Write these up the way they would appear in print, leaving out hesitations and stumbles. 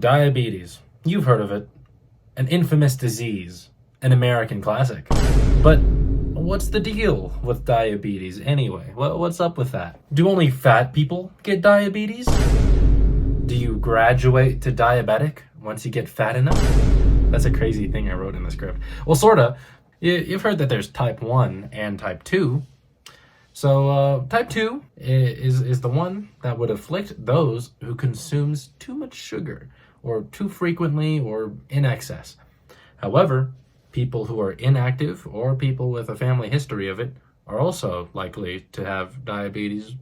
Diabetes. You've heard of it. An infamous disease. An American classic. But what's the deal with diabetes anyway? What's up with that? Do only fat people get diabetes? Do you graduate to diabetic once you get fat enough? That's a crazy thing I wrote in the script. Well, sorta. You've heard that there's type 1 and type 2. So type 2 is the one that would afflict those who consumes too much sugar or too frequently or in excess. However, people who are inactive or people with a family history of it are also likely to have diabetes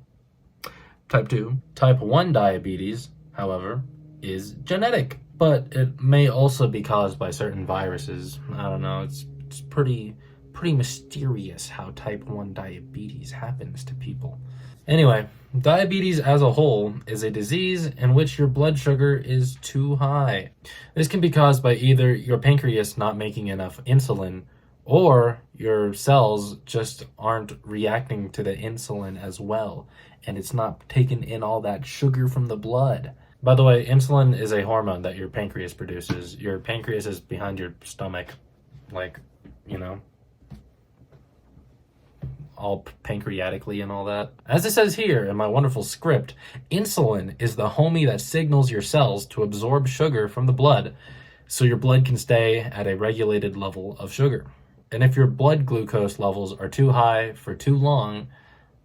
type 2. Type 1 diabetes, however, is genetic, but it may also be caused by certain viruses. I don't know, it's pretty mysterious how type 1 diabetes happens to people. Anyway, diabetes as a whole is a disease in which your blood sugar is too high. This can be caused by either your pancreas not making enough insulin or your cells just aren't reacting to the insulin as well, and it's not taking in all that sugar from the blood. By the way, insulin is a hormone that your pancreas produces. Your pancreas is behind your stomach, like, you know, all pancreatically and all that. As it says here in my wonderful script, insulin is the homie that signals your cells to absorb sugar from the blood so your blood can stay at a regulated level of sugar. And if your blood glucose levels are too high for too long,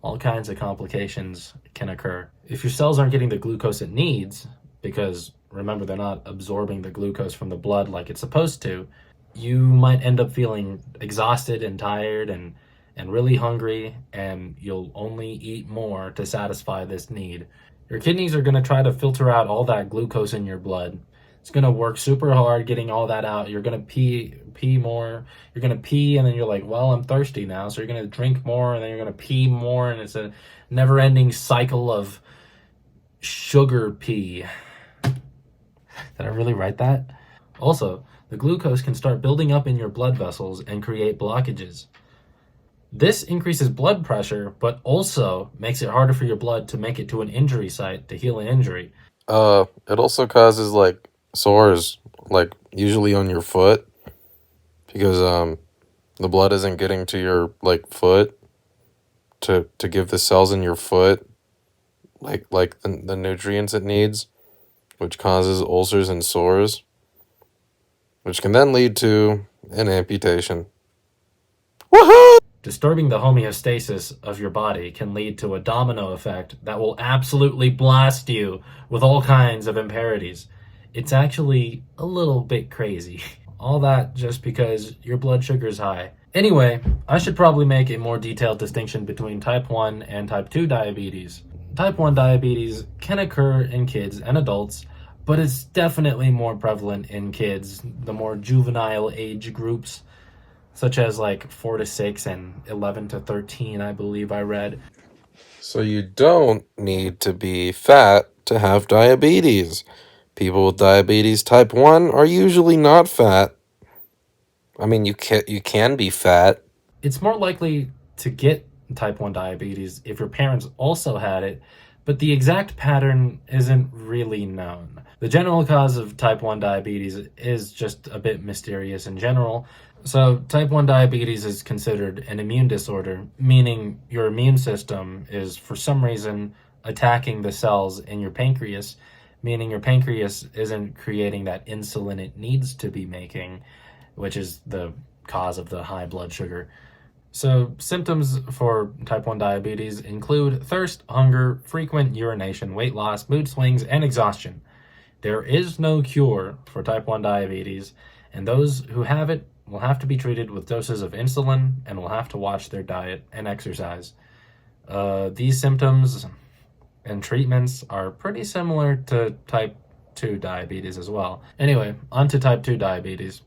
all kinds of complications can occur. If your cells aren't getting the glucose it needs, because remember, they're not absorbing the glucose from the blood like it's supposed to, you might end up feeling exhausted and tired and really hungry, and you'll only eat more to satisfy this need. Your kidneys are going to try to filter out all that glucose in your blood. It's going to work super hard getting all that out. You're going to pee more. You're going to pee, and then you're like, well, I'm thirsty now. So you're going to drink more, and then you're going to pee more, and it's a never-ending cycle of sugar pee. Did I really write that? Also, the glucose can start building up in your blood vessels and create blockages. This increases blood pressure, but also makes it harder for your blood to make it to an injury site to heal an injury. It also causes like sores, like usually on your foot, because the blood isn't getting to your like foot to give the cells in your foot like the nutrients it needs, which causes ulcers and sores, which can then lead to an amputation. Woohoo! Disturbing the homeostasis of your body can lead to a domino effect that will absolutely blast you with all kinds of impurities. It's actually a little bit crazy. All that just because your blood sugar is high. Anyway, I should probably make a more detailed distinction between type 1 and type 2 diabetes. Type 1 diabetes can occur in kids and adults, but it's definitely more prevalent in kids, the more juvenile age groups, such as like 4 to 6 and 11 to 13, I believe I read. So you don't need to be fat to have diabetes. People with diabetes type 1 are usually not fat. I mean, you can be fat. It's more likely to get type 1 diabetes if your parents also had it, but the exact pattern isn't really known. The general cause of type 1 diabetes is just a bit mysterious in general. So type 1 diabetes is considered an immune disorder, meaning your immune system is for some reason attacking the cells in your pancreas, meaning your pancreas isn't creating that insulin it needs to be making, which is the cause of the high blood sugar. So symptoms for type 1 diabetes include thirst, hunger, frequent urination, weight loss, mood swings, and exhaustion. There is no cure for type 1 diabetes, and those who have it will have to be treated with doses of insulin and will have to watch their diet and exercise. These symptoms and treatments are pretty similar to type 2 diabetes as well. Anyway, on to type 2 diabetes.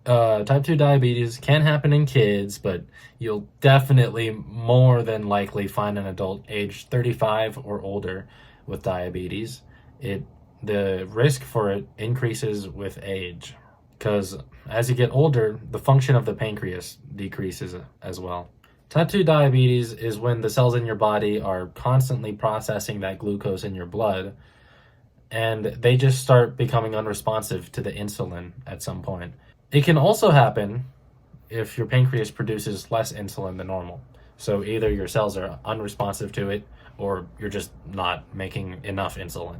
Type 2 diabetes can happen in kids, but you'll definitely more than likely find an adult age 35 or older with diabetes. The risk for it increases with age, because as you get older, the function of the pancreas decreases as well. Type 2 diabetes is when the cells in your body are constantly processing that glucose in your blood, and they just start becoming unresponsive to the insulin at some point. It can also happen if your pancreas produces less insulin than normal. So either your cells are unresponsive to it or you're just not making enough insulin.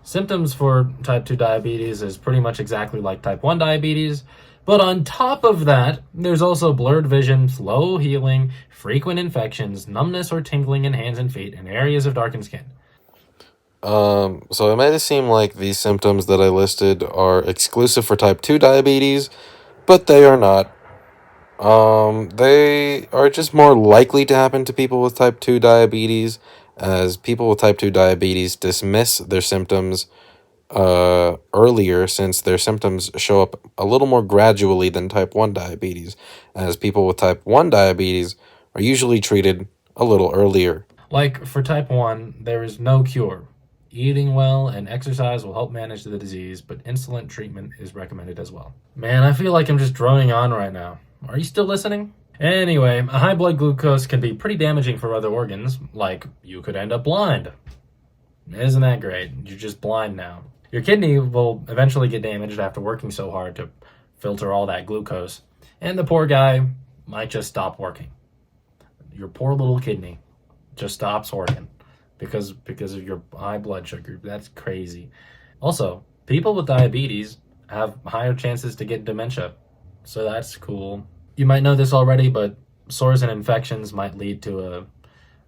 Symptoms for type 2 diabetes is pretty much exactly like type 1 diabetes, but on top of that, there's also blurred vision, slow healing, frequent infections, numbness or tingling in hands and feet, and areas of darkened skin. So it might seem like these symptoms that I listed are exclusive for type 2 diabetes, but they are not. They are just more likely to happen to people with type 2 diabetes, as people with type 2 diabetes dismiss their symptoms earlier, since their symptoms show up a little more gradually than type 1 diabetes, as people with type 1 diabetes are usually treated a little earlier. Like for type 1, there is no cure. Eating well and exercise will help manage the disease, but insulin treatment is recommended as well. Man, I feel like I'm just droning on right now. Are you still listening? Anyway, a high blood glucose can be pretty damaging for other organs, like you could end up blind. Isn't that great? You're just blind now. Your kidney will eventually get damaged after working so hard to filter all that glucose, and the poor guy might just stop working. Your poor little kidney just stops working because of your high blood sugar. That's crazy. Also, people with diabetes have higher chances to get dementia, so that's cool. You might know this already, but sores and infections might lead to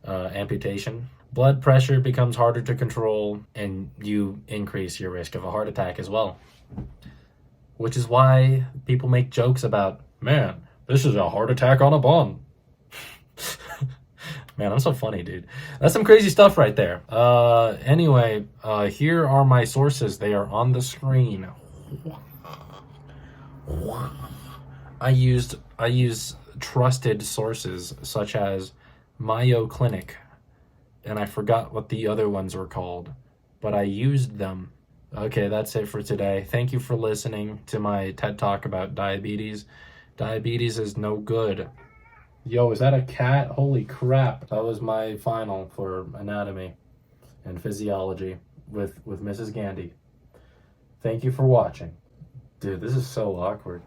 a amputation. Blood pressure becomes harder to control, and you increase your risk of a heart attack as well. Which is why people make jokes about, man, this is a heart attack on a bun. Man, I'm so funny, dude. That's some crazy stuff right there. Anyway, here are my sources. They are on the screen. I use trusted sources such as Mayo Clinic, and I forgot what the other ones were called, but I used them. Okay, that's it for today. Thank you for listening to my TED Talk about diabetes. Diabetes is no good. Yo, is that a cat? Holy crap. That was my final for anatomy and physiology with Mrs. Gandy. Thank you for watching. Dude, this is so awkward.